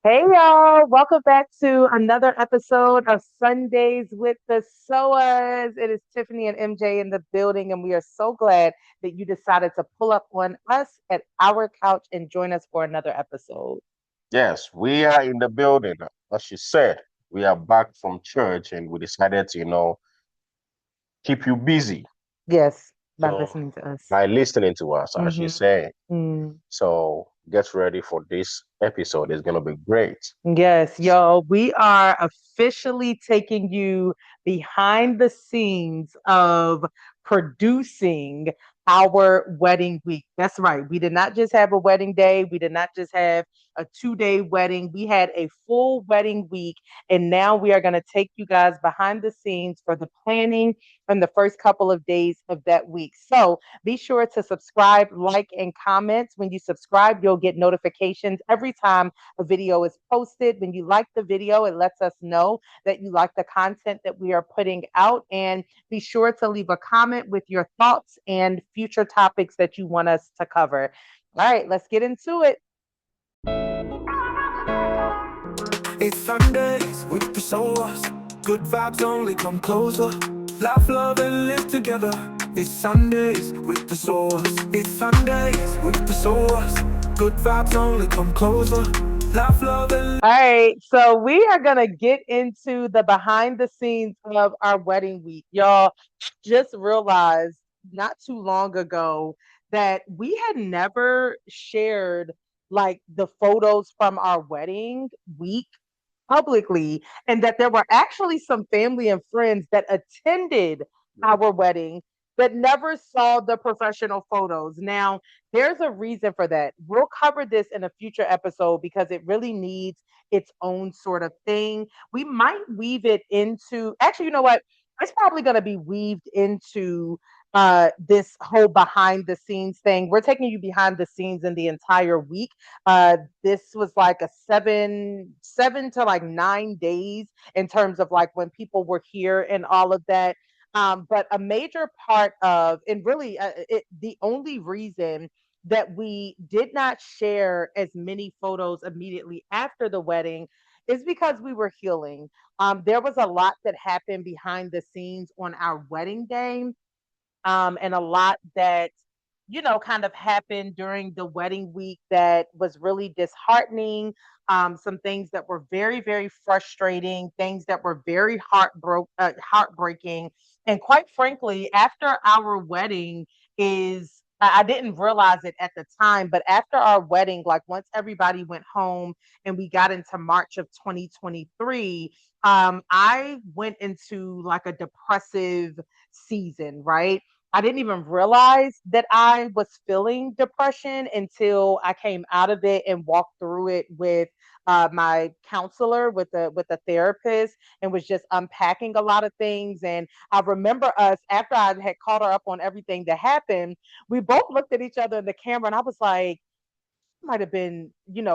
Hey y'all, welcome back to another episode of Sundays with the Sowahs. It is Tiffany and MJ in the building, and we are so glad that you decided to pull up on us at our couch and join us for another episode. Yes, we are in the building. As you said, we are back from church and we decided to, keep you busy. Yes, by So listening to us. by listening to us, as you hmm say. Mm. So get ready for this episode. It's gonna be great. Yes, yo, we are officially taking you behind the scenes of producing our wedding week. That's right. We did not just have a wedding day. We did not just have a 2-day wedding. We had a full wedding week. And now we are going to take you guys behind the scenes for the planning and the first couple of days of that week. So be sure to subscribe, like, and comment. When you subscribe, you'll get notifications every time a video is posted. When you like the video, it lets us know that you like the content that we are putting out. And be sure to leave a comment with your thoughts and future topics that you want us to cover. All right, let's get into it. It's Sundays with the Sowahs. Good vibes only come closer. Laugh, love, and live together. It's Sundays with the Sowahs. It's Sundays with the Sowahs. Good vibes only come closer. Laugh, love, and All right, so we are going to get into the behind the scenes of our wedding week. Y'all just realized not too long ago that we had never shared like the photos from our wedding week publicly, and that there were actually some family and friends that attended our wedding that never saw the professional photos. Now, there's a reason for that. We'll cover this in a future episode because it really needs its own sort of thing. We might weave it into, actually, you know what? It's probably going to be weaved into this whole behind the scenes thing. We're taking you behind the scenes in the entire week. This was like a seven to like 9 days in terms of like when people were here and all of that. But a major part of, and really the only reason that we did not share as many photos immediately after the wedding is because we were healing. There was a lot that happened behind the scenes on our wedding day, and a lot that kind of happened during the wedding week that was really disheartening. Some things that were very, very frustrating, things that were very heartbreaking, and quite frankly, after our wedding is. I didn't realize it at the time, but after our wedding, like once everybody went home and we got into March of 2023, I went into like a depressive season, right? I didn't even realize that I was feeling depression until I came out of it and walked through it with my counselor, with the therapist, and was just unpacking a lot of things. And I remember us after I had caught her up on everything that happened. We both looked at each other in the camera, and I was like, might have been,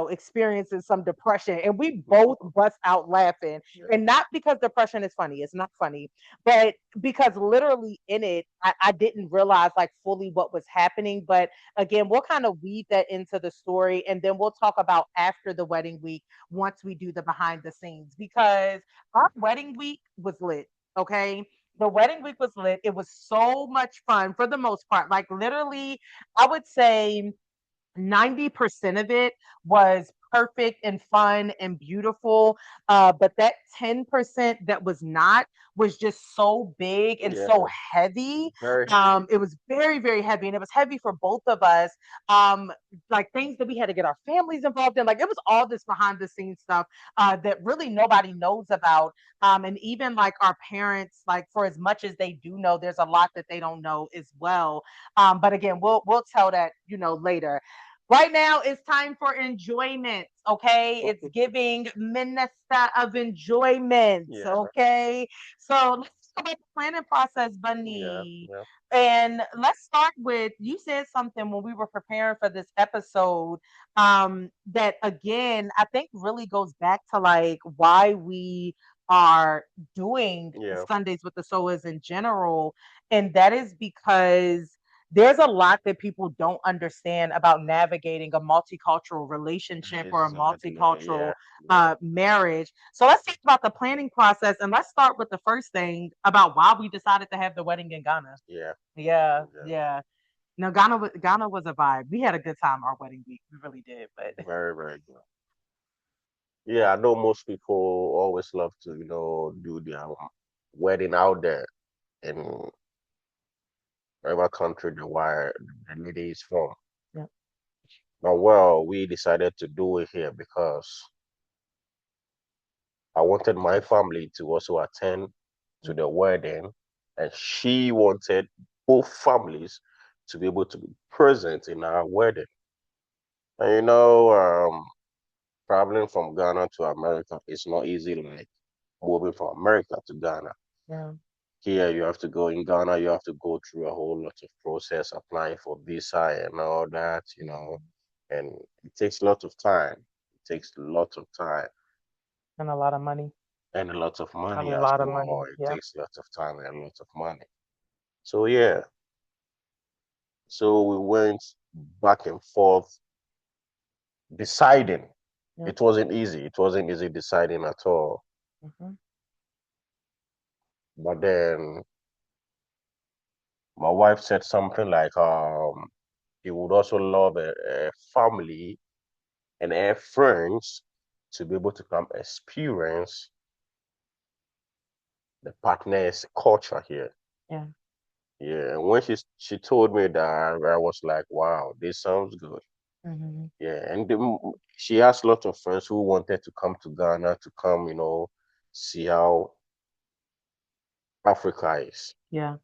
experiencing some depression. And we both bust out laughing. And not because depression is funny, it's not funny, but because literally in it, I didn't realize like fully what was happening. But again, we'll kind of weave that into the story. And then we'll talk about after the wedding week once we do the behind the scenes, because our wedding week was lit. Okay. The wedding week was lit. It was so much fun for the most part. Like, literally, I would say 90% of it was perfect and fun and beautiful. But that 10% that was not was just so big and Yeah, so heavy. very. It was very, very heavy, and it was heavy for both of us. Um, like things that we had to get our families involved in. Like, it was all this behind the scenes stuff that really nobody knows about. And even like our parents, like for as much as they do know, there's a lot that they don't know as well. But again, we'll tell that later. Right now, it's time for enjoyment. Okay, it's giving minister of enjoyment. Yeah, Okay, so let's talk about the planning process, yeah, Bunny. yeah. And let's start with, you said something when we were preparing for this episode, that again I think really goes back to like why we are doing Yeah. Sundays with the Sowers in general, and that is because there's a lot that people don't understand about navigating a multicultural relationship or a Exactly. multicultural Yeah. Yeah. marriage. So let's talk about the planning process, and let's start with the first thing about why we decided to have the wedding in Ghana. Yeah. Yeah, Yeah. yeah. No, Ghana was a vibe. We had a good time our wedding week. We really did. But Very, very good. Yeah, I know most people always love to, do their wedding out there in whatever country the lady is from. yeah, But well, we decided to do it here because I wanted my family to also attend to the wedding, and she wanted both families to be able to be present in our wedding. And traveling from Ghana to America is not easy like moving from America to Ghana. yeah, Here you have to go in Ghana, you have to go through a whole lot of process, applying for visa and all that, and it takes a lot of time. It takes a lot of time and a lot of money. and a lot of A money as lot of well. money. It Yeah. takes a lot of time and a lot of money. So yeah, so we went back and forth deciding. Yeah. It wasn't easy. It wasn't easy deciding at all. hmm But then my wife said something like, he would also love a family and her friends to be able to come experience the partner's culture here. Yeah. Yeah, and when she told me that, I was like, wow, this sounds good. hmm Yeah, and she has a lot of friends who wanted to come to Ghana to come, see how Africa is. Yeah.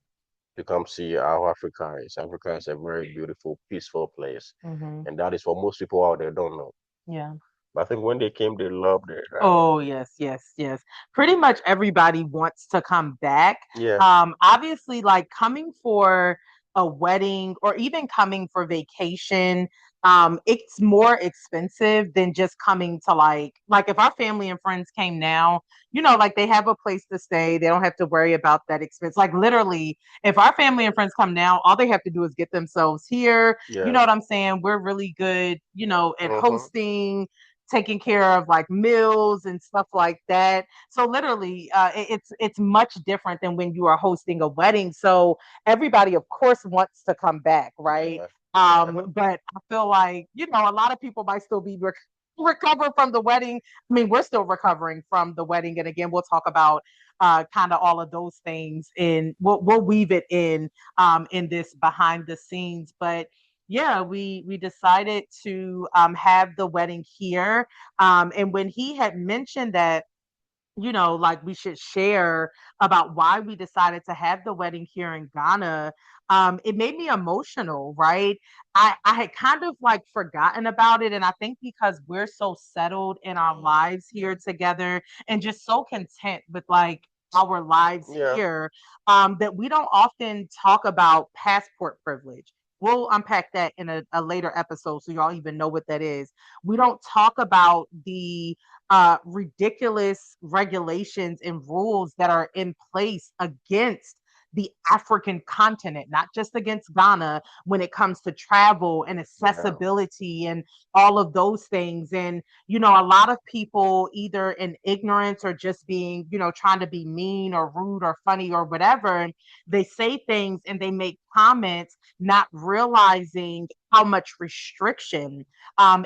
To come see how Africa is. Africa is a very beautiful, peaceful place, hmm and that is what most people out there don't know. Yeah. But I think when they came, they loved it. Oh, yes, yes, yes. Pretty much everybody wants to come back. Yeah, Obviously, like coming for a wedding or even coming for vacation, it's more expensive than just coming to like if our family and friends came now, like they have a place to stay. They don't have to worry about that expense. Like literally, if our family and friends come now, all they have to do is get themselves here. You yeah. know what I'm saying? We're really good, at Mm-hmm. hosting, taking care of like meals and stuff like that. So literally, it's much different than when you are hosting a wedding. So everybody, of course, wants to come back, right? Yeah, yeah, But I feel like a lot of people might still be recover from the wedding. I mean, we're still recovering from the wedding, and again, we'll talk about kind of all of those things, and we'll weave it in this behind the scenes, but yeah, we decided to have the wedding here. And when he had mentioned that, like we should share about why we decided to have the wedding here in Ghana, it made me emotional, right? I had kind of like forgotten about it. And I think because we're so settled in our lives here together and just so content with like our lives yeah, here, that we don't often talk about passport privilege. We'll unpack that in a later episode so y'all even know what that is. We don't talk about the ridiculous regulations and rules that are in place against the African continent, not just against Ghana, when it comes to travel and yeah, accessibility and all of those things. And, a lot of people, either in ignorance or just being, trying to be mean or rude or funny or whatever, they say things and they make comments, not realizing how much restriction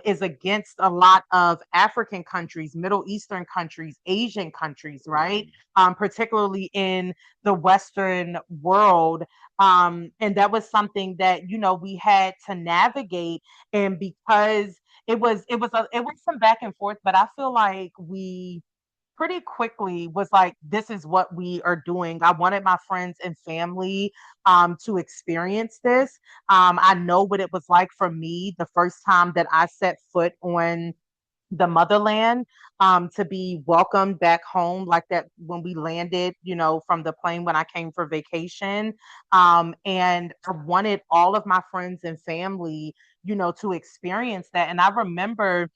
is against a lot of African countries, Middle Eastern countries, Asian countries, right? mm, Particularly in the Western world. And that was something that, we had to navigate. And because it was some back and forth, but I feel like we pretty quickly was like, this is what we are doing. I wanted my friends and family to experience this. I know what it was like for me the first time that I set foot on the motherland, to be welcomed back home like that when we landed, from the plane when I came for vacation. And I wanted all of my friends and family, to experience that. And I remember,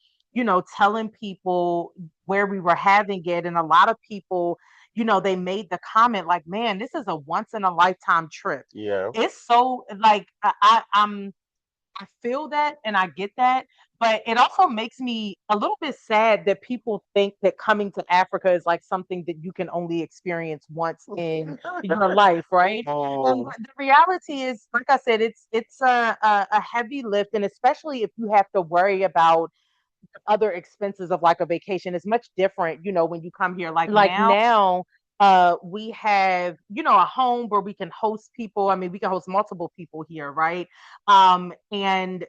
telling people where we were having it, and a lot of people, they made the comment like, man, this is a once in a lifetime trip. Yeah, It's so like I feel that and I get that, but it also makes me a little bit sad that people think that coming to Africa is like something that you can only experience once in your life, right? And oh, the reality is, like I said, it's a heavy lift, and especially if you have to worry about other expenses of like a vacation. It's much different, when you come here. Like now, we have, a home where we can host people. I mean, we can host multiple people here, right? And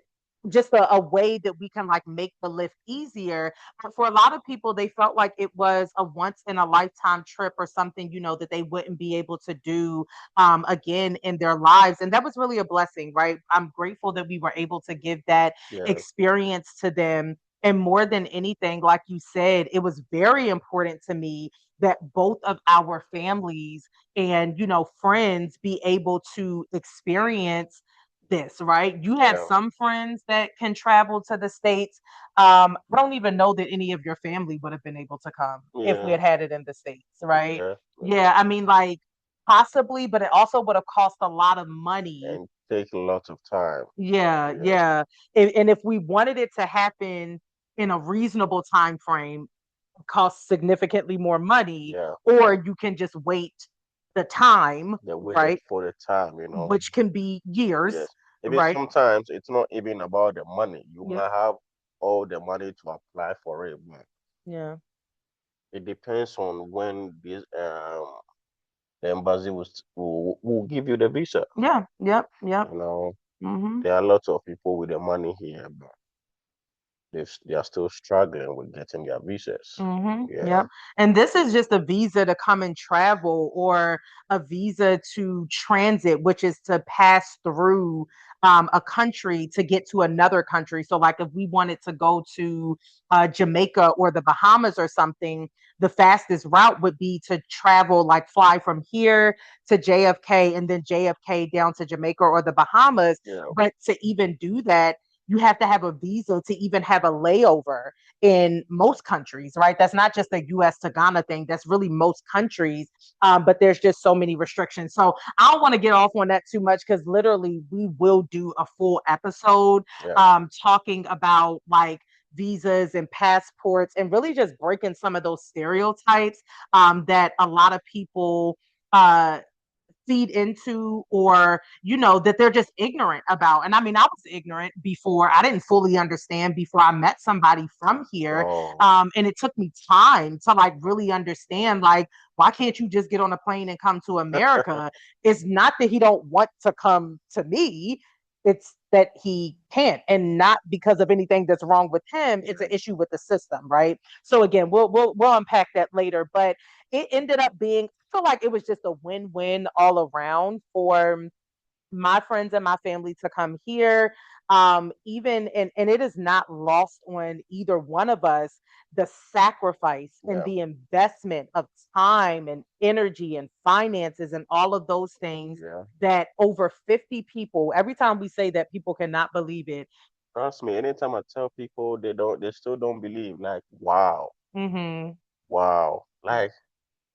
just a way that we can like make the lift easier. But for a lot of people, they felt like it was a once in a lifetime trip or something, that they wouldn't be able to do again in their lives. And that was really a blessing, right? I'm grateful that we were able to give that yeah, experience to them. And more than anything, like you said, it was very important to me that both of our families and, friends be able to experience this, right? You have yeah, some friends that can travel to the States. I don't even know that any of your family would have been able to come if we yeah, had it in the States, right? yeah, yeah. Yeah, I mean, like possibly, but it also would have cost a lot of money. And take a lot of time. Yeah, Yeah, yeah. And if we wanted it to happen in a reasonable time frame, it costs significantly more money, yeah. or you can just wait the time, They waited right? for the time, Which can be years, Yes. Even right? sometimes it's not even about the money. You Yep. might have all the money to apply for it, but Yeah. it depends on when this the embassy will give you the visa. Yeah. Yep. Yep. You know, Hmm. there are lots of people with the money here, but they are still struggling with getting their visas. Yeah, Yep. And this is just a visa to come and travel or a visa to transit, which is to pass through a country to get to another country. So, like if we wanted to go to Jamaica or the Bahamas or something, the fastest route would be to travel, like fly from here to JFK and then JFK down to Jamaica or the Bahamas. yeah, But to even do that, you have to have a visa to even have a layover in most countries, right? That's not just a US to Ghana thing. That's really most countries. But there's just so many restrictions. So I don't want to get off on that too much because literally we will do a full episode yeah. talking about like visas and passports and really just breaking some of those stereotypes that a lot of people uh, feed into or that they're just ignorant about. And I mean, I was ignorant before. I didn't fully understand before I met somebody from here. Oh, And it took me time to like really understand, like, why can't you just get on a plane and come to America? It's not that he don't want to come to me, it's that he can't, and not because of anything that's wrong with him. It's an issue with the system, right? So again, we'll unpack that later. But it ended up being, I feel like it was just a win-win all around for my friends and my family to come here. Even and it is not lost on either one of us the sacrifice and yeah. the investment of time and energy and finances and all of those things Yeah. that over 50 people, every time we say that, people cannot believe it. Trust me, anytime I tell people they still don't believe. Like, wow, Mm-hmm. wow. Like,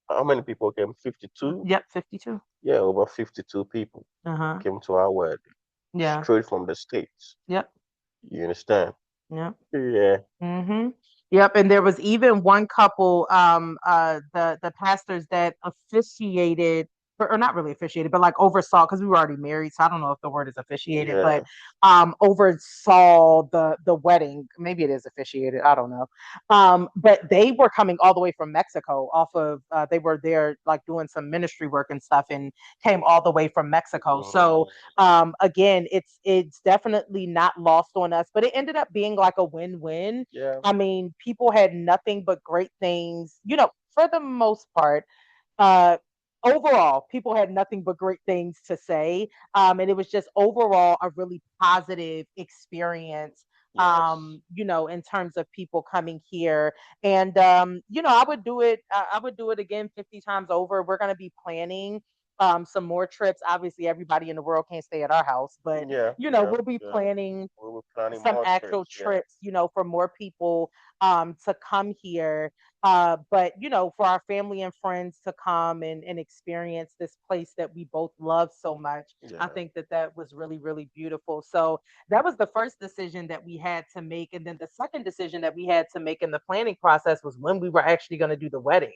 how many people came? 52? Yep, 52. Yeah, over 52 people Uh-huh. came to our wedding, Yeah. straight from the States. Yep. You understand? Yep. Yeah, Mm-hmm. Yep, and there was even one couple, the pastors that officiated, or not really officiated, but like oversaw, because we were already married, so I don't know if the word is officiated, but yeah, oversaw the wedding. Maybe it is officiated, I don't know. But they were coming all the way from Mexico, off of they were there like doing some ministry work and stuff, and came all the way from Mexico. So mm, again, it's definitely not lost on us, but it ended up being like a win-win. yeah. I mean, people had nothing but great things, for the most part. Uh, Overall, people had nothing but great things to say. And it was just overall a really positive experience, Yes. in terms of people coming here. And, I would do it again 50 times over. We're going to be planning some more trips. Obviously, everybody in the world can't stay at our house, but Yeah, yeah, we'll be yeah. planning We were planning some more actual trips. Yeah. trips, for more people to come here. But for our family and friends to come and experience this place that we both love so much. I Yeah. think that that was really, really beautiful. So that was the first decision that we had to make. And then the second decision that we had to make in the planning process was when we were actually going to do the wedding.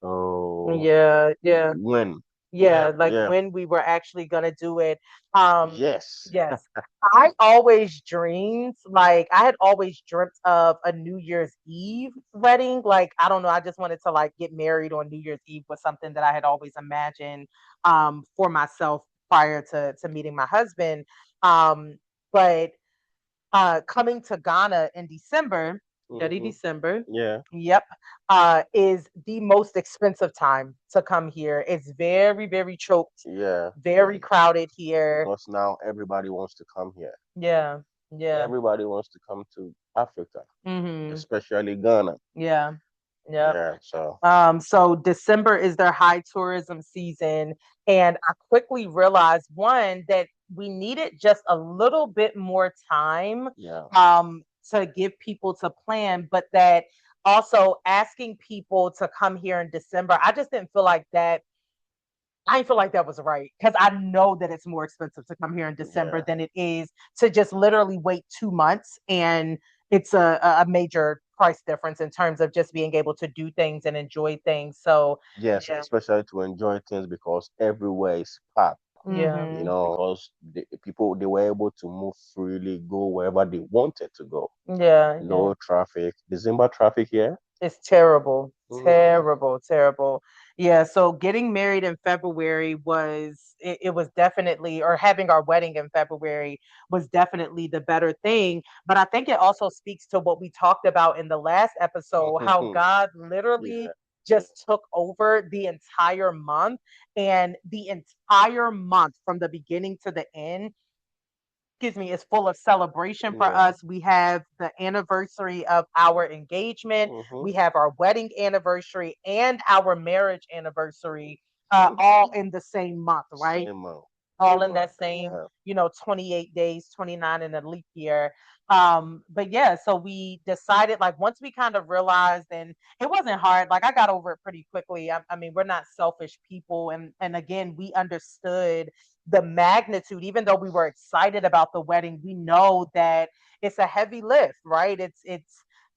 Oh, Yeah, yeah. when? Yeah, like Yeah. when we were actually gonna do it. Um, Yes. yes. I always dreamed, like I had always dreamt of a New Year's Eve wedding. Like, I don't know, I just wanted to like get married on New Year's Eve was something that I had always imagined for myself prior to meeting my husband. But coming to Ghana in December, steady Hmm. December. Yeah. Yep. Is the most expensive time to come here. It's very, very choked, Yeah. Yeah. very crowded here. Because now everybody wants to come here. Yeah. Yeah. Everybody wants to come to Africa, Mm-hmm. especially Ghana. Yeah. Yeah. Yeah. So, So December is their high tourism season. And I quickly realized one, that we needed just a little bit more time yeah. to give people to plan, but that also asking people to come here in December, I just didn't feel like that. I didn't feel like that was right because I know that it's more expensive to come here in December Yeah. than it is to just literally wait 2 months. And it's a major price difference in terms of just being able to do things and enjoy things. So, Yes, yeah. especially to enjoy things because everywhere is packed. Yeah. Because people they were able to move freely, go wherever they wanted to go. Yeah. Yeah. No traffic. December traffic here. It's terrible, Mm. terrible, terrible. Yeah. So getting married in February it was definitely, or having our wedding in February was definitely the better thing. But I think it also speaks to what we talked about in the last episode, how God literally Yeah. just took over the entire month, and the entire month from the beginning to the end, excuse me, is full of celebration for Yeah. us. We have the anniversary of our engagement, Hmm. we have our wedding anniversary, and our marriage anniversary, all in the same month, right? Same amount. All in that same, Yeah. 28 days, 29 in a leap year. But yeah, so we decided, like, once we kind of realized, and it wasn't hard, like I got over it pretty quickly. I mean, we're not selfish people. And again, we understood the magnitude, even though we were excited about the wedding, we know that it's a heavy lift, right?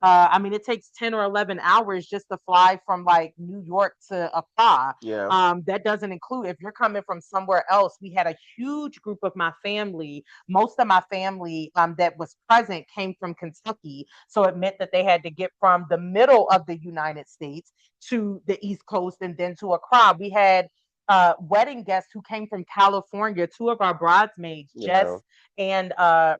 I mean, it takes 10 or 11 hours just to fly from like New York to Accra. Yeah. That doesn't include if you're coming from somewhere else. We had a huge group of my family. Most of my family that was present came from Kentucky. So it meant that they had to get from the middle of the United States to the East Coast and then to Accra. We had wedding guests who came from California. Two of our bridesmaids, Jess Yeah.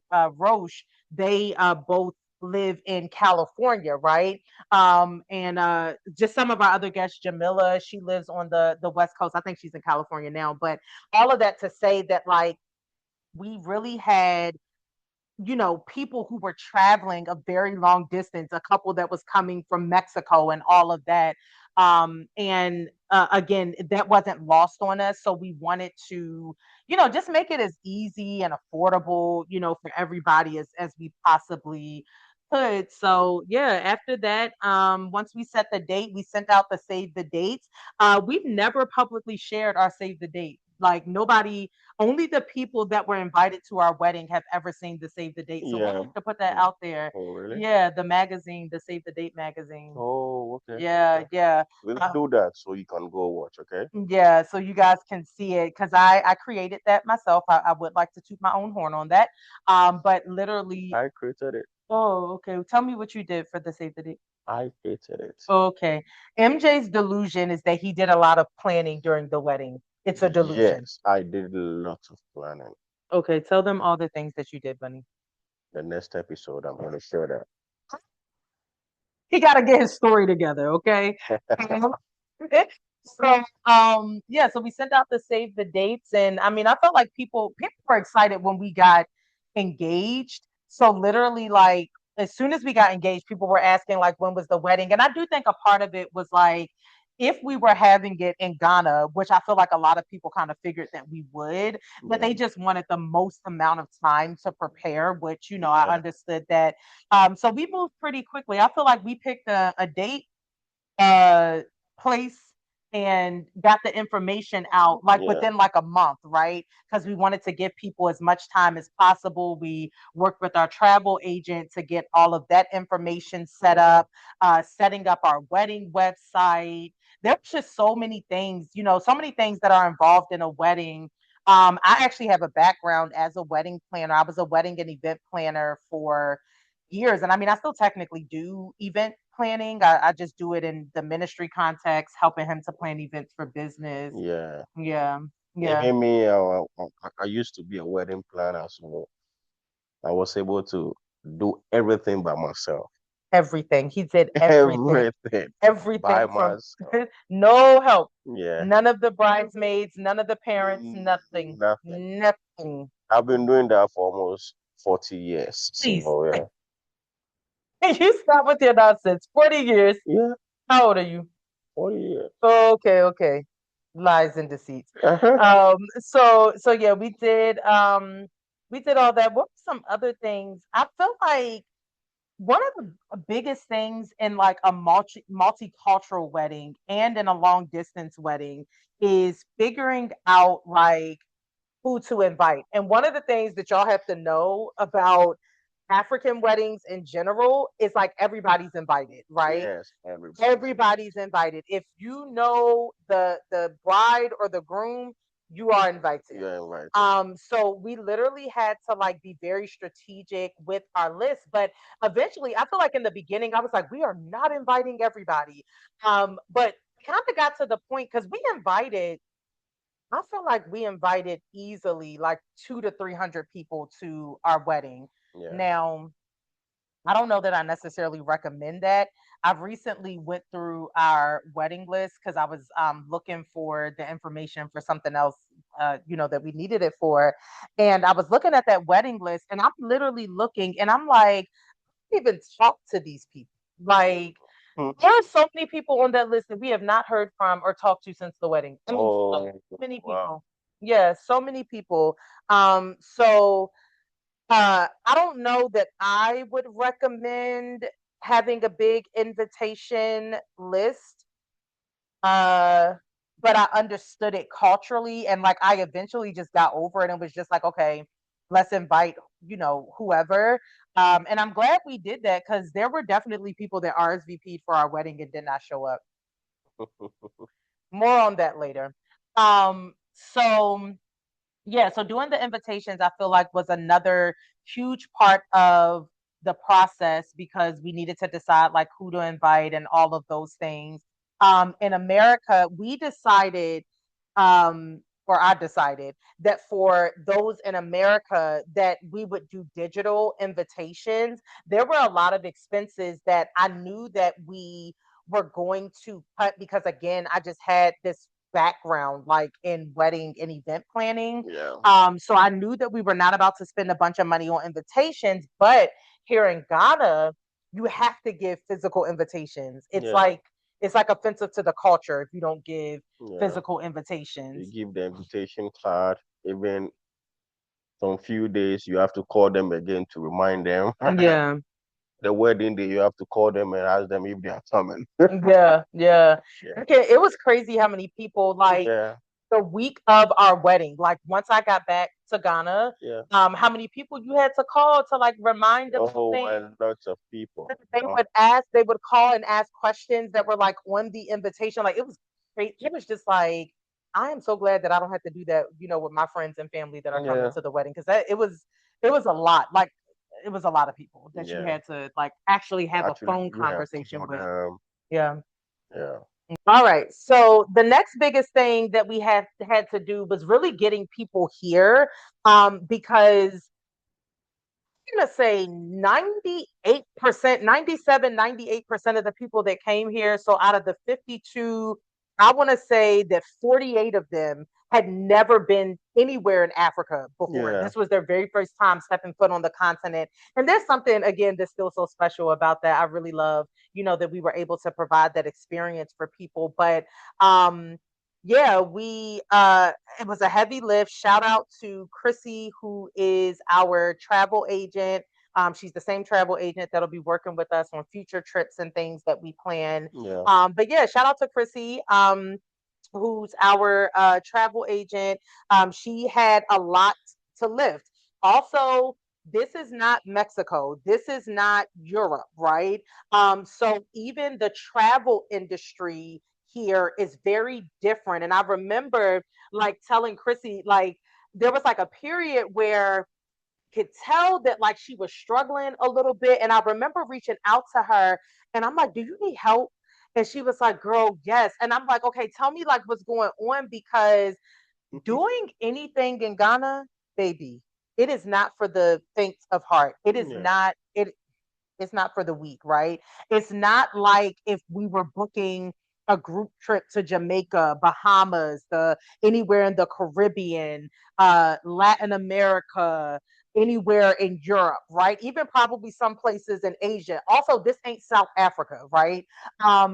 and Roche, they both live in California, right? And just some of our other guests, Jamila, she lives on the West Coast. I think she's in California now. But all of that to say that, like, we really had, people who were traveling a very long distance, a couple that was coming from Mexico and all of that. And again, that wasn't lost on us. So we wanted to, just make it as easy and affordable, for everybody as we possibly could. So yeah, after that, once we set the date, we sent out the save the dates. We've never publicly shared our save the date. Like, nobody, only the people that were invited to our wedding have ever seen the save the date. So we'll Yeah. have to put that out there. Oh, really? Yeah, the magazine, the Save the Date magazine. Oh, okay. Yeah, Okay. yeah. We'll Uh, do that so you can go watch, okay? yeah, so you guys can see it because I created that myself. I would like to toot my own horn on that. But literally, I created it. oh, okay. Tell me what you did for the Save the Date. I created it. Okay. MJ's delusion is that he did a lot of planning during the wedding. It's a delusion. Yes, I did lots of planning. Okay, tell them all the things that you did, Bunny. The next episode, I'm going to share He got to get his story together, okay? that. So yeah, so we sent out the save the dates, and I mean, I felt like people were excited when we got engaged. So literally, like, as soon as we got engaged, people were asking like when was the wedding, and I do think a part of it was like if we were having it in Ghana, which I feel like a lot of people kind of figured that we would, but Yeah. they just wanted the most amount of time to prepare, which, I Yeah. understood that. So we moved pretty quickly. I feel like we picked a date, uh place, and got the information out like Yeah. within like a month, right? Because we wanted to give people as much time as possible. We worked with our travel agent to get all of that information set up, setting up our wedding website. There's just so many things, so many things that are involved in a wedding. I actually have a background as a wedding planner. I was a wedding and event planner for years. And I mean, I still technically do event planning. I just do it in the ministry context, helping him to plan events for business. Yeah. Yeah. Yeah. Even me, I used to be a wedding planner, so I was able to do everything by myself. Everything. He did everything. Everything by Everything from myself. no help. Yeah. None of the bridesmaids, none of the parents, nothing. Nothing. Nothing. I've been doing that for almost 40 years. Please. So yeah. You stop with your nonsense. 40 years. Yeah, How old are you? 40 years. Okay, okay. Lies and deceits. Uh-huh. So yeah, we did all that. What were some other things? I feel like one of the biggest things in like a multicultural wedding and in a long distance wedding is figuring out like who to invite. And one of the things that y'all have to know about African weddings in general is like everybody's invited, right? Yes, everybody's Everybody's invited. If you know the bride or the groom, you are invited. you're invited. So we literally had to like be very strategic with our list, but eventually I feel like in the beginning I was like, we are not inviting everybody. But kind of got to the point because I feel like we invited easily like 200 to 300 people to our wedding. Yeah. Now, I don't know that I necessarily recommend that. I've recently went through our wedding list because I was looking for the information for something else, that we needed it for. And I was looking at that wedding list and I'm literally looking and I'm like, I don't even talk to these people. Like, Hmm. there are so many people on that list that we have not heard from or talked to since the wedding. I mean, so Oh, many wow. people. Yeah, so many people. So I don't know that I would recommend having a big invitation list. Uh, but I understood it culturally, and like I eventually just got over it and was just like, okay, let's invite, whoever. And I'm glad we did that because there were definitely people that RSVP'd for our wedding and did not show up. More on that later. So yeah, so doing the invitations, I feel like was another huge part of the process because we needed to decide like who to invite and all of those things. In America, we decided, or I decided that for those in America that we would do digital invitations. There were a lot of expenses that I knew that we were going to cut because again, I just had this background like in wedding and event planning. Yeah. So I knew that we were not about to spend a bunch of money on invitations, but here in Ghana, you have to give physical invitations. Yeah. It's like offensive to the culture if you don't give Yeah. physical You invitations. give the invitation card, even some few days you have to call them again to remind them. Yeah. The wedding day, you have to call them and ask them if they are coming. Yeah, yeah. Yeah. Okay, it was crazy how many people like Yeah. the week of our wedding, like once I got back to Ghana, Yeah. how many people you had to call to like remind them of Oh, things. and lots of people. They would call and ask questions that were like on the invitation. Like it was great. It was just like, I am so glad that I don't have to do that, with my friends and family that are coming Yeah. to the wedding. Cause it was a lot. Like it was a lot of people that you Yeah. had to like actually have a Actually, phone you have conversation called with. them. Yeah. Yeah. All right. So the next biggest thing that we had to do was really getting people here, because I'm going to say 98%, 97, 98% of the people that came here. So out of the 52, I want to say that 48 of them had never been anywhere in Africa before. Yeah. This was their very first time stepping foot on the continent. And there's something, again, that's still so special about that. I really love, that we were able to provide that experience for people. But yeah, it was a heavy lift. Shout out to Chrissy, who is our travel agent. She's the same travel agent that'll be working with us on future trips and things that we plan. Yeah. But yeah, shout out to Chrissy. Who's our travel agent. She had a lot to lift. Also, this is not Mexico. This is not Europe, right? So even the travel industry here is very different. And I remember like telling Chrissy, like, there was like a period where could tell that like she was struggling a little bit. And I remember reaching out to her and I'm like, do you need help? And she was like, girl, yes. And I'm like, okay, tell me like what's going on because doing anything in Ghana, baby, it is not for the faint of heart. It is Yeah. not, it's not for the weak, right? It's not like if we were booking a group trip to Jamaica, Bahamas, the anywhere in the Caribbean, Latin America, anywhere in Europe, right? Even probably some places in Asia. Also, this ain't South Africa, right?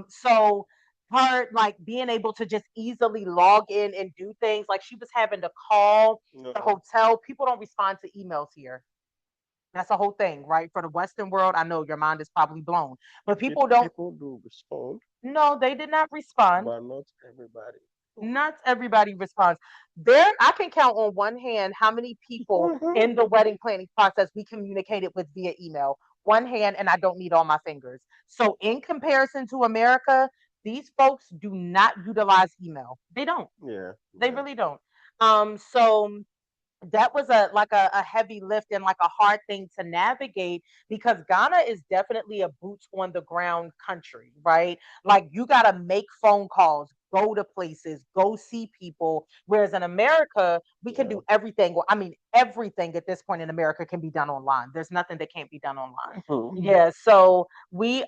So her like being able to just easily log in and do things like she was having to call the No. hotel. People don't respond to emails here. That's a whole thing, right? For the Western world, I know your mind is probably blown, but people don't. People do respond, No, they did not respond. but not everybody. Not everybody responds. There, I can count on one hand how many people Mhm. in the wedding planning process we communicated with via email. One hand, and I don't need all my fingers. So, in comparison to America, these folks do not utilize email. They don't. Yeah. They Yeah. really don't. So that was a heavy lift and like a hard thing to navigate because Ghana is definitely a boots on the ground country, right? Like you got to make phone calls, go to places, go see people. Whereas in America, we can Yeah. do everything. Well, I mean, everything at this point in America can be done online. There's nothing that can't be done online. Mhm. Yeah. So we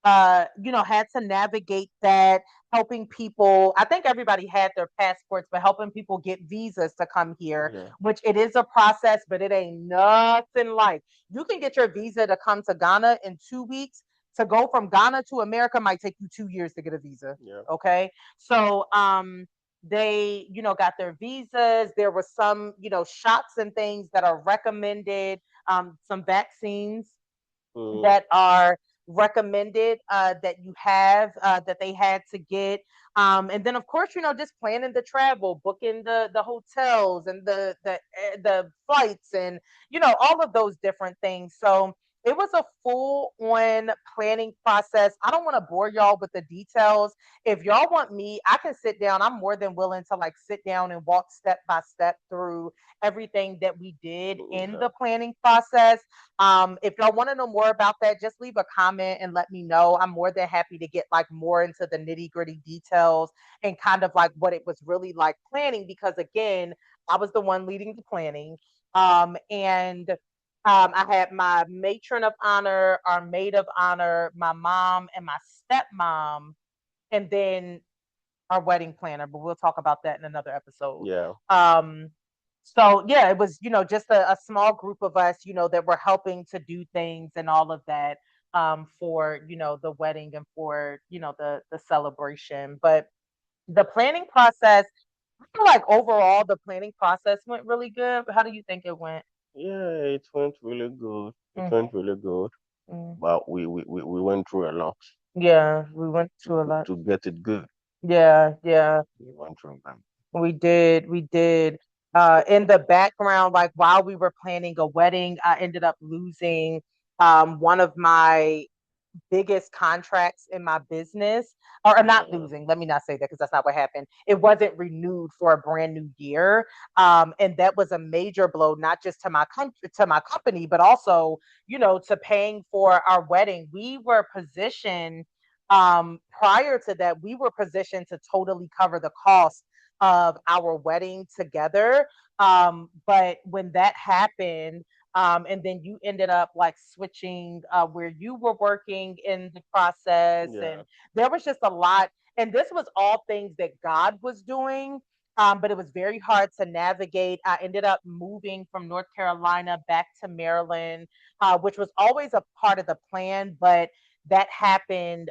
had to navigate that, helping people. I think everybody had their passports, but helping people get visas to come here, Yeah. which it is a process, but it ain't nothing like you can get your visa to come to Ghana in 2 weeks. To go from Ghana to America might take you 2 years to get a visa. Yeah. Okay. So they, got their visas. There were some, shots and things that are recommended, some vaccines Mm. that are recommended that you have that they had to get and then of course just planning the travel, booking the hotels and the flights and all of those different things. So it was a full on planning process. I don't want to bore y'all with the details. If y'all want me, I can sit down. I'm more than willing to like sit down and walk step by step through everything that we did in Okay. the planning process. If y'all want to know more about that, just leave a comment and let me know. I'm more than happy to get like more into the nitty gritty details and kind of like what it was really like planning because again, I was the one leading the planning. And I had my matron of honor, our maid of honor, my mom, and my stepmom, and then our wedding planner, but we'll talk about that in another episode. Yeah. Um, so yeah, it was, just a small group of us, that were helping to do things and all of that for, the wedding and for, the celebration. But the planning process, I feel like overall the planning process went really good. How do you think it went? Yeah. It went really good. It Mm, went really good. mm. But we went through a lot Yeah, we went through a lot. to get it good. Yeah, yeah. We went through them. We did, we did. In the background, like while we were planning a wedding, I ended up losing one of my biggest contracts in my business, or not Yeah. losing. Let me not say that because that's not what happened. It wasn't renewed for a brand new year, and that was a major blow, not just to my country, to my company, but also, to paying for our wedding. We were positioned prior to that. We were positioned to totally cover the cost of our wedding together. But when that happened, and then you ended up like switching where you were working in the process, Yeah. and there was just a lot. And this was all things that God was doing. but it was very hard to navigate. I ended up moving from North Carolina back to Maryland, which was always a part of the plan, but that happened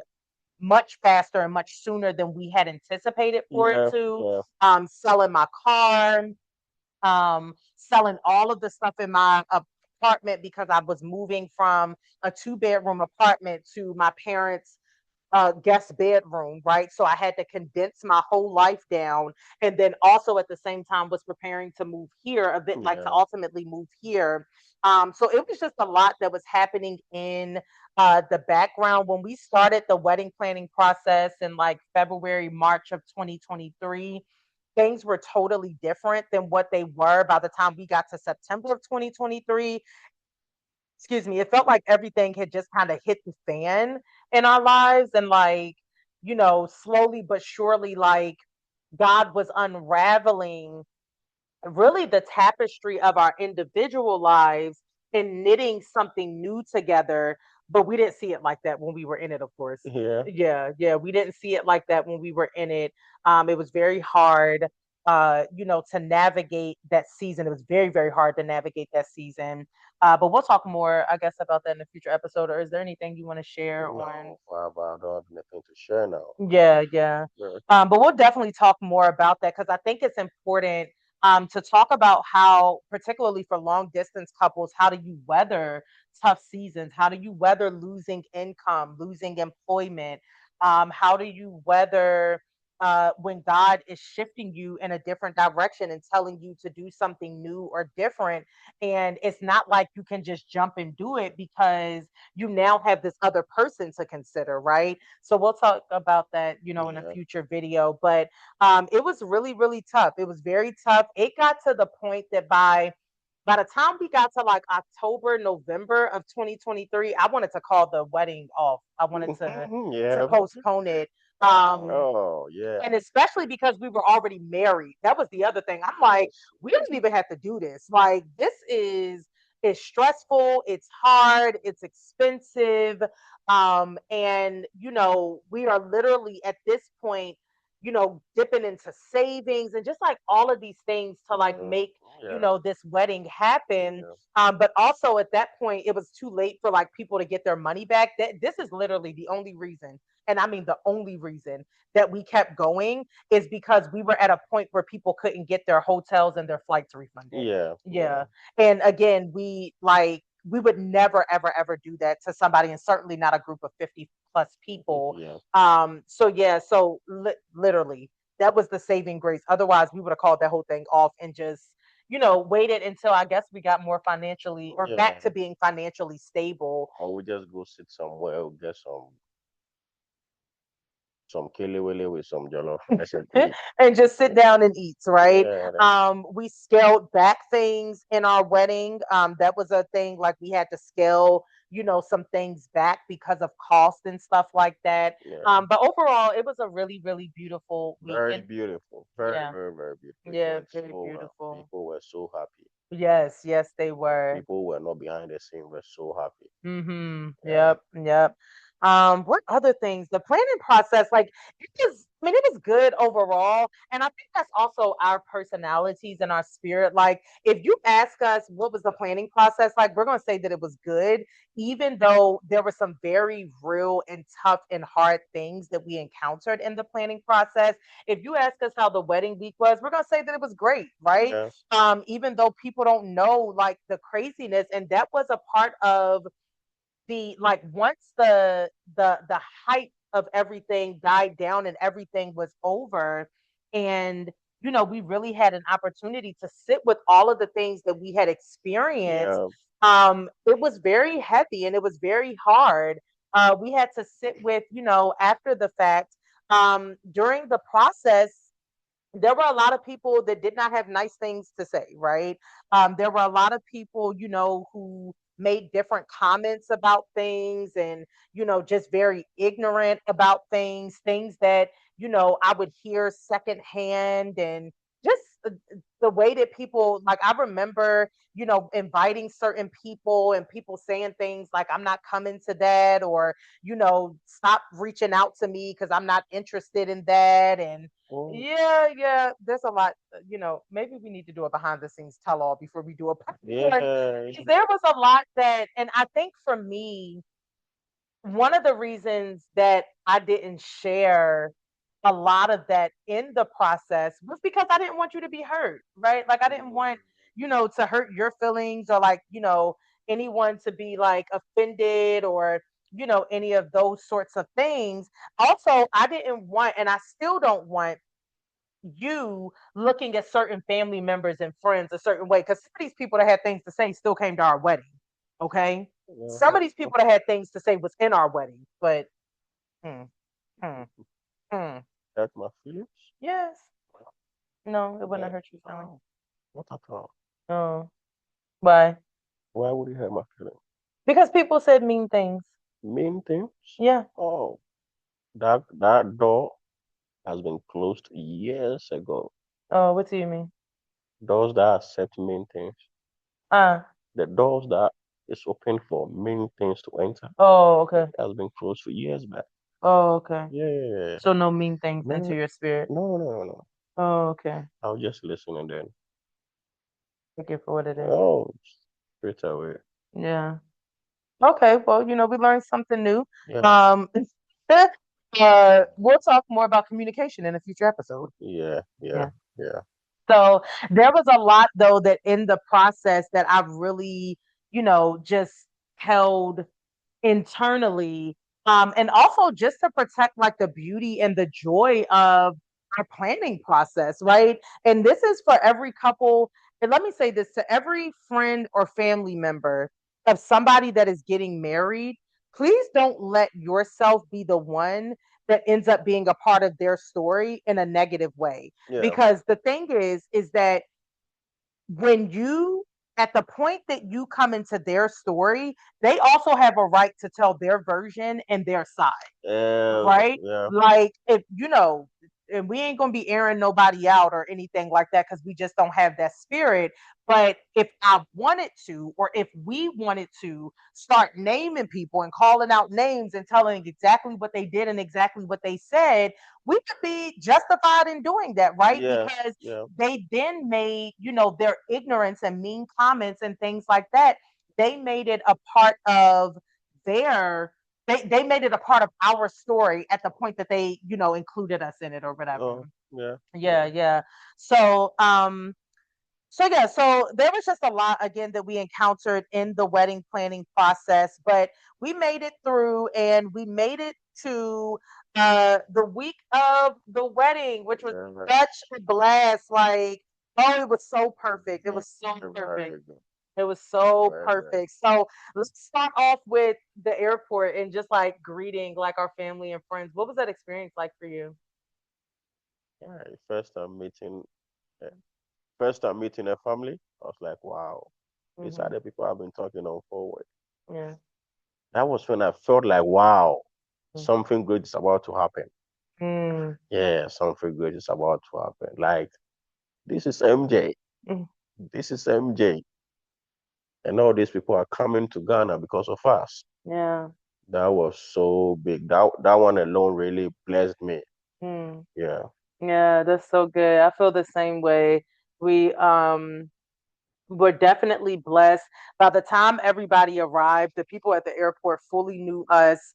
much faster and much sooner than we had anticipated for it Yeah, to. yeah, Selling my car, selling all of the stuff in my apartment because I was moving from a two-bedroom apartment to my parents' guest bedroom, right? So I had to condense my whole life down. And then also at the same time was preparing to move here, a bit like to yeah, ultimately move here. So it was just a lot that was happening in the background. When we started the wedding planning process in like February, March of 2023, things were totally different than what they were by the time we got to September of 2023. Excuse me, it felt like everything had just kind of hit the fan in our lives, and like, slowly but surely, like, God was unraveling really the tapestry of our individual lives and knitting something new together. But we didn't see it like that when we were in it, of course. yeah, Yeah, we didn't see it like that when we were in it. It was very hard, to navigate that season. It was very, very hard to navigate that season. But we'll talk more, I guess, about that in a future episode. Or is there anything you want to share on? no, I don't have anything to share now. Yeah, yeah. Yeah, But we'll definitely talk more about that because I think it's important to talk about how, particularly for long distance couples, how do you weather tough seasons? How do you weather losing income, losing employment? How do you weather when God is shifting you in a different direction and telling you to do something new or different? And it's not like you can just jump and do it because you now have this other person to consider, right? So we'll talk about that, in a yeah, future video. But it was really, really tough. It was very tough. It got to the point that by the time we got to like October, November of 2023, I wanted to call the wedding off. I wanted to yeah. postpone it. Um, Oh, yeah, and especially because we were already married. That was the other thing. I'm like, yes, we don't even have to do this. Like, this is it's stressful, it's hard, it's expensive. And we are literally at this point, dipping into savings and just like all of these things to like yeah, make, yeah, this wedding happen. yeah, But also at that point, it was too late for like people to get their money back. That this is literally the only reason, and I mean the only reason that we kept going is because we were at a point where people couldn't get their hotels and their flights refunded. yeah, yeah, Yeah. And again, we would never ever ever do that to somebody, and certainly not a group of 50 plus people. yeah, So yeah, so literally that was the saving grace. Otherwise, we would have called that whole thing off and just waited until I guess we got more financially or back yeah. to being financially stable. Or we just go sit somewhere, get some killy with some jollof rice and eat. And just sit down and eat, right? Yeah, We scaled back things in our wedding. That was a thing, like we had to scale, some things back because of cost and stuff like that. yeah. But overall, it was a really, really beautiful week. Very And beautiful. Very, yeah, very, very beautiful. It yeah, went very so well. beautiful. People were so happy. Yes, yes, they were. People who were not behind the scene were so happy. Yeah, Yep. Yep. What other things? The planning process, like it was good overall. And I think that's also our personalities and our spirit. Like, if you ask us what was the planning process like, we're gonna say that it was good, even though there were some very real and tough and hard things that we encountered in the planning process. If you ask us how the wedding week was, we're gonna say that it was great, right? yeah, Even though people don't know like the craziness, and that was a part of the like once the hype of everything died down and everything was over, and we really had an opportunity to sit with all of the things that we had experienced. yeah, It was very heavy and it was very hard. We had to sit with, after the fact, during the process, there were a lot of people that did not have nice things to say, right? There were a lot of people, who made different comments about things and, just very ignorant about things that, I would hear secondhand and just the way that people, like, I remember, inviting certain people and people saying things like, I'm not coming to that, or, stop reaching out to me because I'm not interested in that. And Oh, yeah, yeah, there's a lot, maybe we need to do a behind the scenes tell all before we do a podcast. yeah, There was a lot that, and I think for me, one of the reasons that I didn't share a lot of that in the process was because I didn't want you to be hurt, right? Like, I didn't want, to hurt your feelings, or like, anyone to be like offended, or, any of those sorts of things. Also, I didn't want, and I still don't want, you looking at certain family members and friends a certain way, because some of these people that had things to say still came to our wedding. Okay. Some of these uh-huh. people that had things to say was in our wedding, but hmm, hmm, hmm. Hurt my feelings. Yes. No, it wouldn't Yeah. have hurt your feelings. Oh, what at all? Oh. Why? Why would it hurt my feelings? Because people said mean things. Mean things? Yeah. Oh, that door has been closed years ago. Oh, what do you mean? Doors that accept mean things. Uh, The doors that is open for mean things to enter oh, okay. has been closed for years back. Oh, okay. Yeah. So no mean things into No, your spirit. no. Oh, okay. I'll just listen and then, Take it for what it is. oh, straight away. Yeah. Okay, well, we learned something new. Yeah, Um, we'll talk more about communication in a future episode. yeah, yeah, Yeah. yeah, So there was a lot though that in the process that I've really, just held internally, and also just to protect like the beauty and the joy of our planning process, right? And this is for every couple, and let me say this to every friend or family member of somebody that is getting married. Please don't let yourself be the one that ends up being a part of their story in a negative way, yeah, because the thing is that when you, at the point that you come into their story, they also have a right to tell their version and their side, right? yeah, Like, if and we ain't gonna be airing nobody out or anything like that because we just don't have that spirit. But if I wanted to, or if we wanted to start naming people and calling out names and telling exactly what they did and exactly what they said, we could be justified in doing that, right? yes, Because yeah, they then made, their ignorance and mean comments and things like that, they made it a part of their they made it a part of our story at the point that they, included us in it or whatever. oh, yeah, Yeah, yeah, yeah. So so yeah, so there was just a lot again that we encountered in the wedding planning process, but we made it through, and we made it to the week of the wedding, which was yeah, such a blast. Like, oh, it was so perfect. It was so perfect. very good, It was so very good. perfect. So let's start off with the airport and just like greeting like our family and friends. What was that experience like for you? Yeah, eh, first time meeting a family, I was like, wow, these are Hmm. the people I've been talking on forward. Yeah. That was when I felt like, wow, something good is about to happen. Mm. Yeah, something good is about to happen. Like, this is MJ. Mm. This is MJ. And all these people are coming to Ghana because of us. Yeah. That was so big. That one alone really blessed me. Mm. Yeah. Yeah, that's so good. I feel the same way. We we're definitely blessed. By the time everybody arrived, the people at the airport fully knew us.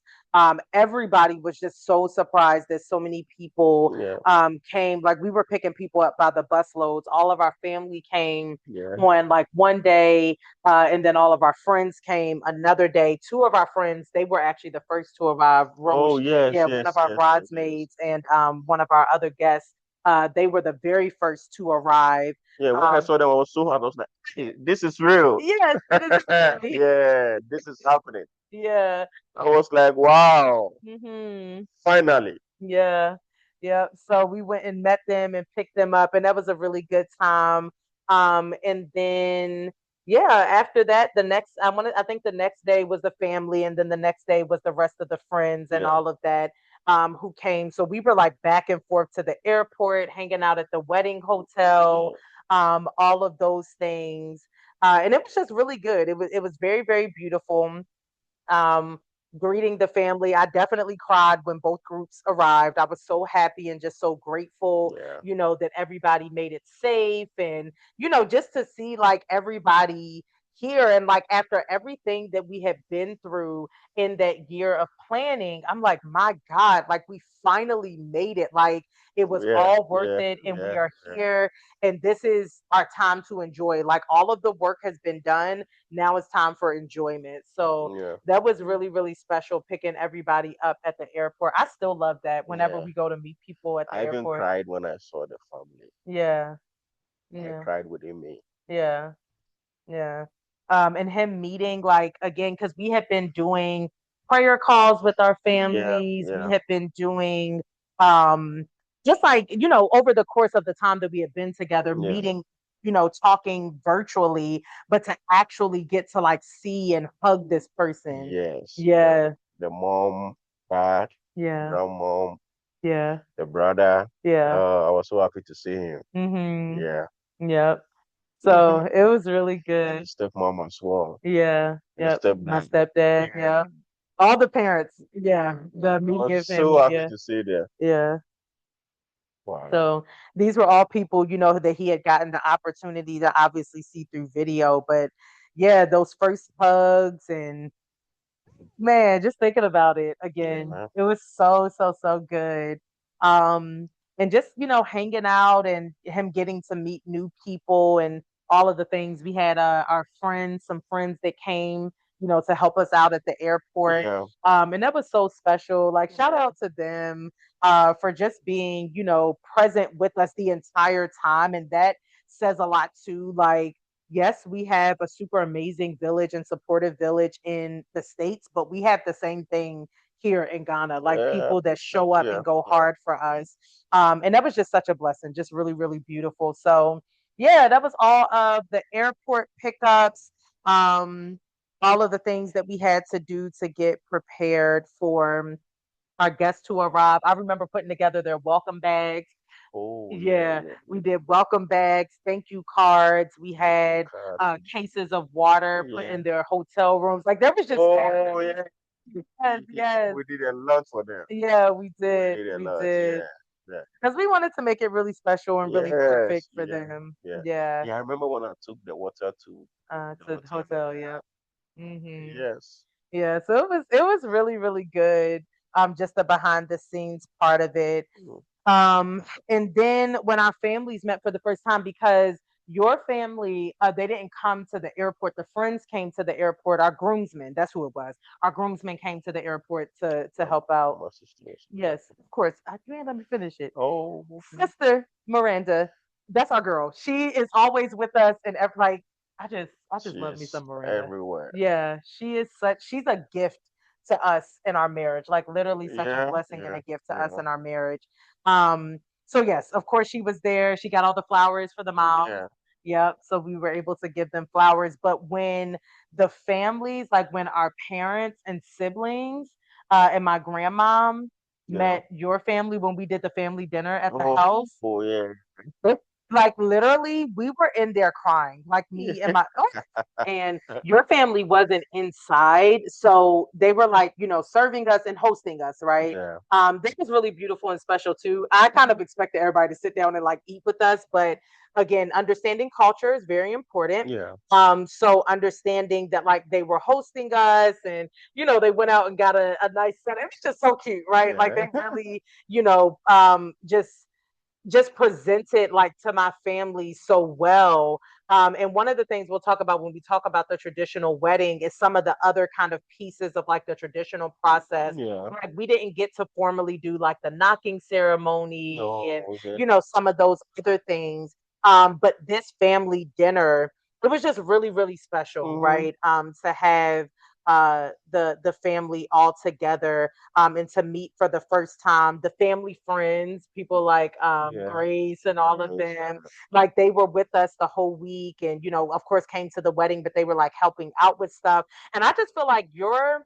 Everybody was just so surprised that so many people Yeah. came. Like, we were picking people up by the busloads. All of our family came Yeah. on like one day, and then all of our friends came another day. Two of our friends, they were actually the first to arrive. Oh Rose, yes, yeah, one of yes, our yes, yes, yes. bridesmaids, and one of our other guests. They were the very first to arrive. Yeah, when I Um, saw them, I was so happy. I was like, hey, this is real. Yes, it is really. Yeah, this is happening. Yeah. I was like, wow, Hmm. finally. Yeah. Yeah. So we went and met them and picked them up, and that was a really good time. And then yeah, after that, I think the next day was the family, and then the next day was the rest of the friends and Yeah. all of that who came. So we were like back and forth to the airport, hanging out at the wedding hotel. all of those things. And it was just really good. It was very, very beautiful. um, Greeting the family. I definitely cried when both groups arrived. I was so happy and just so grateful, Yeah. that everybody made it safe, and, just to see like everybody here, and like after everything that we had been through in that year of planning, I'm like, my God, like we finally made it. Like it was Yeah. all worth Yeah. it, and we Yeah. are Yeah. here, and this is our time to enjoy. Like all of the work has been done. Now it's time for enjoyment. So Yeah. that was really, really special picking everybody up at the airport. I still love that whenever Yeah. we go to meet people at the I even airport. cried when I saw the family. Yeah, I yeah, cried with me. yeah, yeah. And him meeting, like, again, because we had been doing prayer calls with our Yeah. families. We Yeah. had been doing, um, just like, over the course of the time that we had been together, Yeah. meeting, talking virtually, but to actually get to like see and hug this person. Yes. Yeah. Yeah, The mom, dad, yeah, grandmom, yeah, the brother. yeah. I was so happy to see him. Mhm. Yeah. Yep. Even So it was really the good. stepmom as well. Yeah. The Yep. My stepdad. stepdad. Yeah. Yeah. All the parents. Yeah. The I was immediate so family. happy Yeah. to see them. Yeah. Wow. So these were all people, that he had gotten the opportunity to obviously see through video. But yeah, those first hugs, and man, just thinking about it Yeah, again, man. it was so, so, so good. Um, and just, hanging out and him getting to meet new people and all of the things. We had our friends, some friends that came, to help us out at the airport. Yeah. And that was so special. Like, shout out to them for just being, present with us the entire time. And that says a lot too. Like, yes, we have a super amazing village and supportive village in the States, but we have the same thing here in Ghana, like Yeah. people that show up Yeah. and go Yeah. hard for us. And that was just such a blessing, just really, really beautiful. So, yeah, that was all of the airport pickups, um, all of the things that we had to do to get prepared for our guests to arrive. I remember putting together their welcome bags. Oh, yeah. Yeah, Yeah. we did welcome bags, thank you cards. We had God. cases of water put Yeah. in their hotel rooms. Like there was just Oh, yeah. yes, yes, We did a lot for them. yeah, we We did, did a we lot. did, Yeah. Yeah. because we wanted to make it really special and really perfect Yes. for Yeah. them. Yeah. Yeah, Yeah. I remember when I took the water to the to the hotel. hotel. Yeah. Hmm. Yes. Yeah, so it was really, really good. Just the behind the scenes part of it. Mm. And then when our families met for the first time, because your family, they didn't come to the airport. The friends came to the airport. Our groomsmen, that's who it was. Our groomsmen came to the airport to Um, help out. my sisters. Yeah. Yes, of course. You ain't let me finish it. Oh, okay. Sister Miranda, that's our girl. She is always with us, and like I just love me She's some Miranda. everywhere. Yeah, she's a gift to us in our marriage. Like literally such a Yeah. blessing and Yeah. a gift to us Yeah. in our marriage. So yes, of course she was there. She got all the flowers for the moms. Yeah. Yep. So we were able to give them flowers. But when the families, like when our parents and siblings, and my grandmom Yeah. met your family when we did the family dinner at the Oh, house. oh yeah. Like literally, we were in there crying, like me and my and your family wasn't inside, so they were like, serving us and hosting us, right? Yeah. This was really beautiful and special too. I kind of expected everybody to sit down and like eat with us, but again, understanding culture is very important. Yeah. So understanding that like they were hosting us, and they went out and got a nice set. It was just so cute, right? Like Yeah. they really, just presented like to my family so well. And one of the things we'll talk about when we talk about the traditional wedding is some of the other kind of pieces of like the traditional process. Yeah. Like we didn't get to formally do like the knocking ceremony and No, okay. some of those other things. But this family dinner, it was just really, really special, Mm-hmm. right? To have the family all together, and to meet for the first time the family friends, people like Yeah. Grace and all of Yes. them. Like they were with us the whole week, and of course came to the wedding, but they were like helping out with stuff. And I just feel like your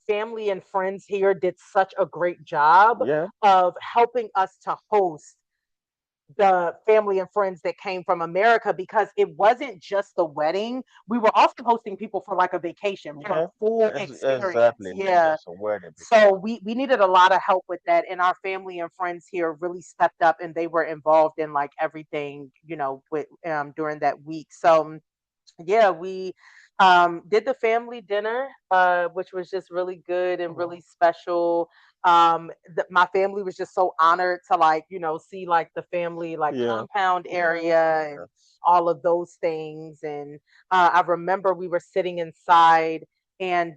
family and friends here did such a great job Yeah. of helping us to host the family and friends that came from America, because it wasn't just the wedding. We were also hosting people for like a vacation, for a Yeah, full experience. exactly. Not Yeah. just a wedding So because we needed a lot of help with that, and our family and friends here really stepped up, and they were involved in like everything, with during that week. So yeah, we did the family dinner, which was just really good and really special. My family was just so honored to like, see like the family like yeah, compound area and yeah, all of those things. And I remember we were sitting inside, and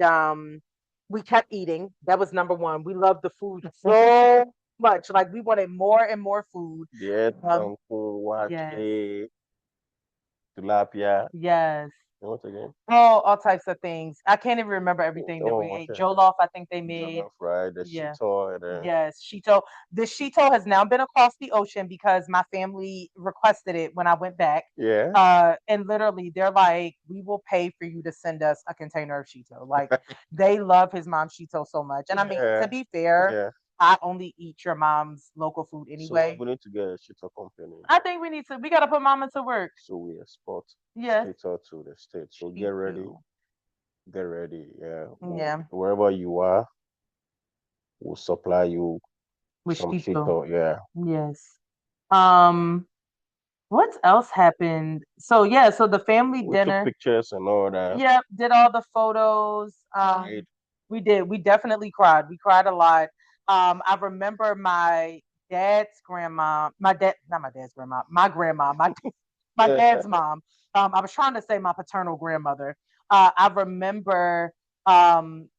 we kept eating. That was number one. We loved the food so much. Like we wanted more and more food. yeah, Um, Tanku, yes, Wake, Tilapia. yes. And what again? Oh, all types of things. I can't even remember everything that we Oh, ate. okay. Jollof, I think they made. Jollof, right? The Yeah. shito and Yes, Shito. The Shito has now been across the ocean because my family requested it when I went back. yeah, And literally, they're like, "We will pay for you to send us a container of Shito." Like, they love his mom Shito so much. And I mean, to yeah, be fair, yeah. I only eat your mom's local food So anyway. we need to get a shito company. I think we need to. We gotta put mama to work. So we export Yes, shito to the state. So she do. get ready. Yeah, Yeah, wherever you are, we'll supply you with some Shito. shito. Yeah, Yes. Um, what else happened? So yeah, so the family we took dinner. pictures and all that. Yep, did all the photos. Right. We did. We definitely cried. We cried a lot. I remember my dad's grandma, my dad, not my dad's grandma, my grandma, my dad's mom. I was trying to say my paternal grandmother. I remember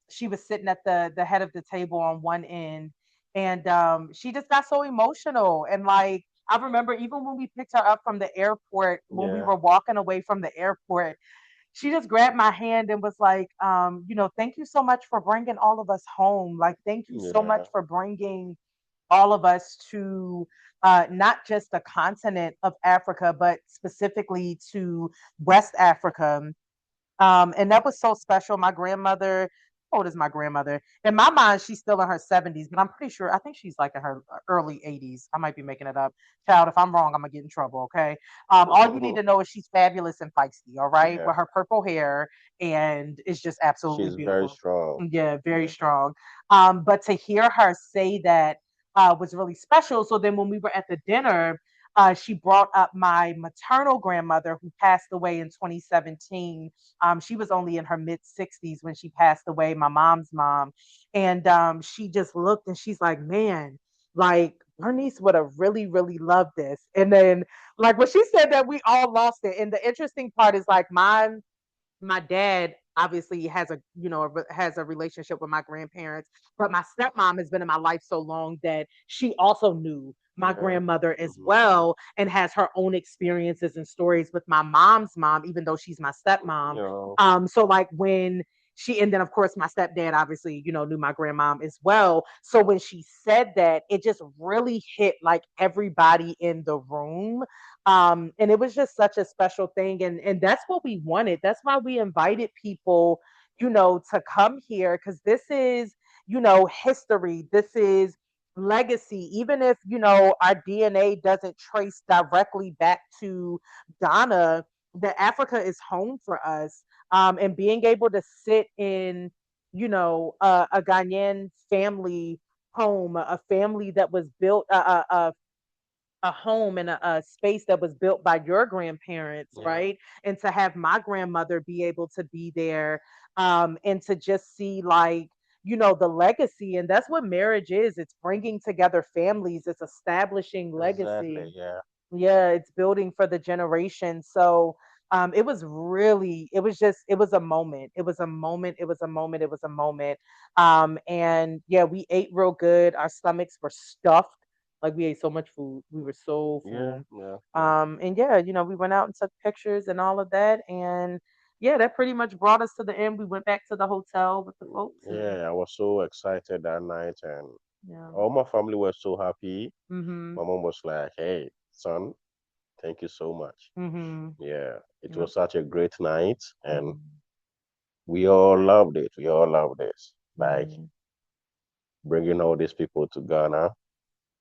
she was sitting at the head of the table on one end, and she just got so emotional. And like I remember, even when we picked her up from the airport, when we Yeah, were walking away from the airport, she just grabbed my hand and was like, thank you so much for bringing all of us home. Like, thank you so much yeah, for bringing all of us to not just the continent of Africa, but specifically to West Africa. And that was so special. My grandmother, how old is my grandmother? In my mind, she's still in her 70s, but I'm pretty sure, I think she's like in her early 80s. I might be making it up. Child, if I'm wrong, I'm going to get in trouble, okay? All you need to know is she's fabulous and feisty, all right? yeah. With her purple hair, and it's just absolutely She's very beautiful. strong. Yeah, very Yeah, strong. But to hear her say that was really special. So then when we were at the dinner, she brought up my maternal grandmother who passed away in 2017. She was only in her mid 60s when she passed away, my mom's mom. And she just looked and she's like, man, like Bernice would have really, really loved this. And then, like, when she said that, we all lost it. And the interesting part is, like, my dad obviously has a relationship with my grandparents, but my stepmom has been in my life so long that she also knew my yeah. grandmother as Hmm. well, and has her own experiences and stories with my mom's mom, even though she's my You stepmom. know, So like when and then of course my stepdad obviously knew my grandmom as well. So when she said that, it just really hit like everybody in the room. And it was just such a special thing, and that's what we wanted. That's why we invited people, to come here, because this is, history. This is legacy. Even if our DNA doesn't trace directly back to Ghana, that Africa is home for us. And being able to sit in, a Ghanaian family home, a family that was built, a home and a space that was built by your grandparents, yeah, right? And to have my grandmother be able to be there, and to just see like, the legacy. And that's what marriage is. It's bringing together families, it's establishing exactly. legacy. Yeah, Yeah, it's building for the generation. So it was really, it was a moment. It was a moment. It was a moment. It was a moment. And yeah, we ate real good. Our stomachs were stuffed. Like we ate so much food. We were so yeah, full. yeah, yeah. And yeah, we went out and took pictures and all of that. And yeah, that pretty much brought us to the end. We went back to the hotel with the folks, and Yeah, I was so excited that night, and yeah. all my family were so happy. Mm-hmm. My mom was like, "Hey, son, thank you so much." Mm-hmm. Yeah, it Yep. was such a great night, and Mm-hmm. we all loved it. We all loved it. Like Mm-hmm. bringing all these people to Ghana.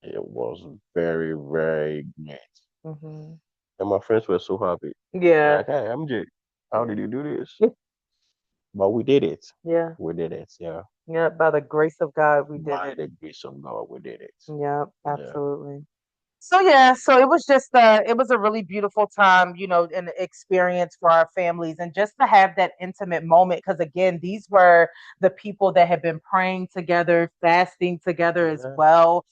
It was very, very great. Hmm. And my friends were so happy. Yeah. Like, hey, MJ, how Yeah. did you do this? But we did it. Yeah. We did it. Yeah. Yeah. By the grace of God, we did By it. the grace of God, we did it. Yeah, Yeah. absolutely. So yeah, so it was just it was a really beautiful time, an experience for our families and just to have that intimate moment because again, these were the people that had been praying together, fasting together as Yeah. well,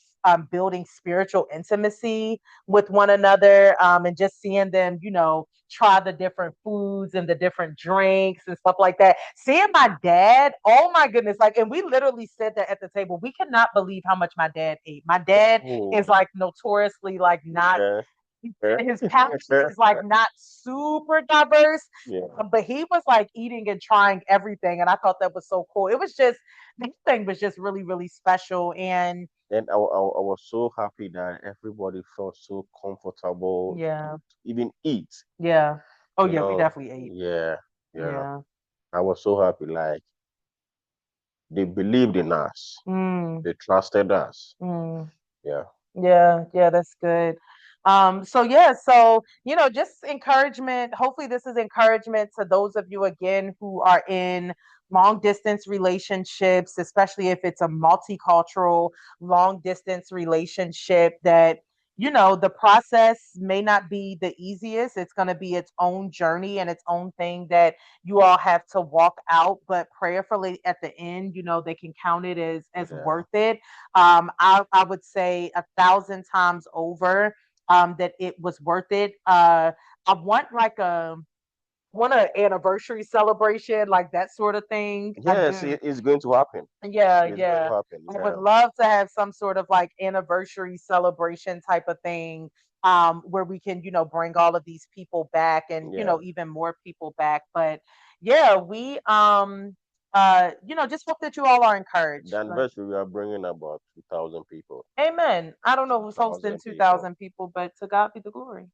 building spiritual intimacy with one another, and just seeing them, try the different foods and the different drinks and stuff like that. Seeing my dad, oh my goodness, like, and we literally said that at the table. We cannot believe how much my dad ate. My dad is Oh, like notoriously like not yeah. Yeah. his palate is like not super diverse, Yeah. but he was like eating and trying everything, and I thought that was so cool. It was just the thing was just really really special, and And I was so happy that everybody felt so comfortable yeah, to even eat. yeah. Oh You yeah, we know, definitely ate. yeah, yeah. Yeah. I was so happy. Like they believed in us. Mm, They trusted us. mm. Yeah, Yeah, yeah, that's good. So yeah, so just encouragement. Hopefully, this is encouragement to those of you again who are in long distance relationships, especially if it's a multicultural long distance relationship that the process may not be the easiest. It's going to be its own journey and its own thing that you all have to walk out, but prayerfully at the end, they can count it as yeah, worth it. I would say 1,000 times over that it was worth it. I want an anniversary celebration, like that sort of thing. I yes, do. it's going to happen. Yeah, It's going to yeah. happen. I would Yeah, love to have some sort of like anniversary celebration type of thing, where we can, bring all of these people back and, yeah. even more people back. But yeah, we just hope that you all are The encouraged. Like, anniversary we are bringing about 2,000 people. amen. I don't know Two who's hosting thousand people. 2,000 people, but to God be the glory.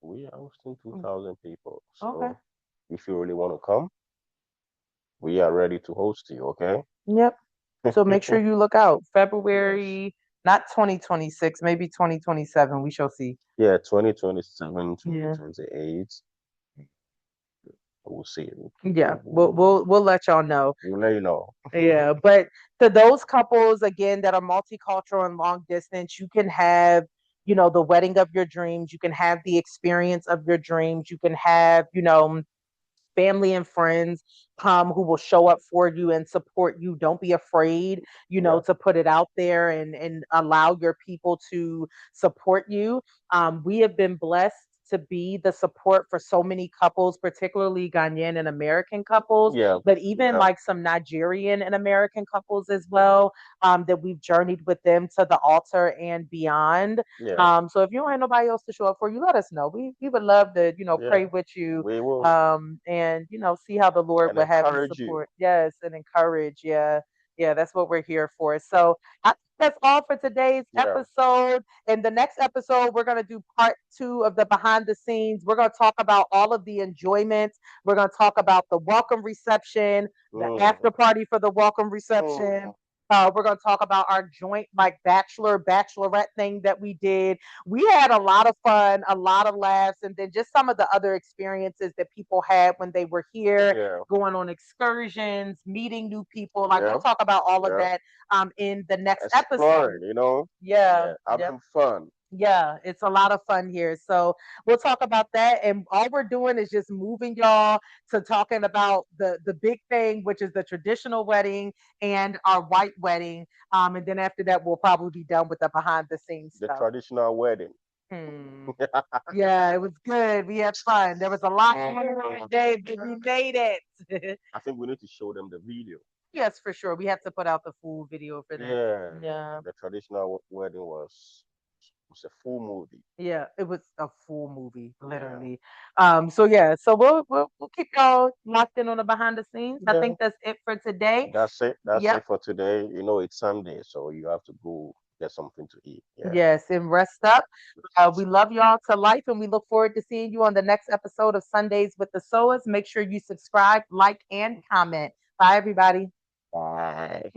We are hosting two Mm, thousand people. okay. So if you really want to come, we are ready to host you. Okay. Yep. So make sure you look out. Yes. February, not 2026, maybe 2027. We shall see. Yeah, 2027, twenty Yeah. twenty eight. We'll see. Yeah. We'll let y'all know. We'll let you know. Yeah, but to those couples again that are multicultural and long distance, you can have, the wedding of your dreams. You can have the experience of your dreams. You can have, family and friends who will show up for you and support you. Don't be afraid, Yeah, to put it out there and allow your people to support you. We have been blessed to be the support for so many couples, particularly Ghanaian and American couples, yeah, but even yeah, like some Nigerian and American couples as well, that we've journeyed with them to the altar and beyond. yeah, So if you don't have nobody else to show up for you, let us know. We would love to, yeah. pray with you, We will and see how the Lord and would have you encourage you. support. Yes, and encourage. Yeah, yeah, that's what we're here for. So I think that's all for today's Yeah. episode. In the next episode, we're gonna do part 2 of the behind the scenes. We're gonna talk about all of the enjoyments. We're gonna talk about the welcome reception, the Mm, after party for the welcome reception. mm. We're going to talk about our joint like bachelorette thing that we did. We had a lot of fun, a lot of laughs, and then just some of the other experiences that people had when they were here, Yeah, going on excursions, meeting new people. Like we'll yeah, talk about all of yeah. that in the next episode. Exploring, you know. Yeah, Yeah, yep. having fun. Yeah, it's a lot of fun here. So we'll talk about that. And all we're doing is just moving y'all to talking about the big thing, which is the traditional wedding and our white wedding. And then after that, we'll probably be done with the behind the scenes The stuff. traditional wedding. Hmm. Yeah, it was good. We had fun. There was a lot going on today, but we made it. I think we need to show them the video. Yes, for sure. We have to put out the full video for that. Yeah, Yeah. the traditional wedding was a full movie. Yeah, it was a full movie, Yeah, literally. So yeah, so we'll keep y'all locked in on the behind the scenes. I yeah. think that's it for today. That's it. That's Yep. it for today. You know, it's Sunday, so you have to go get something to eat. Yeah. Yes, and rest up. We love y'all to life, and we look forward to seeing you on the next episode of Sundays with the Sowahs. Make sure you subscribe, like, and comment. Bye, everybody. Bye.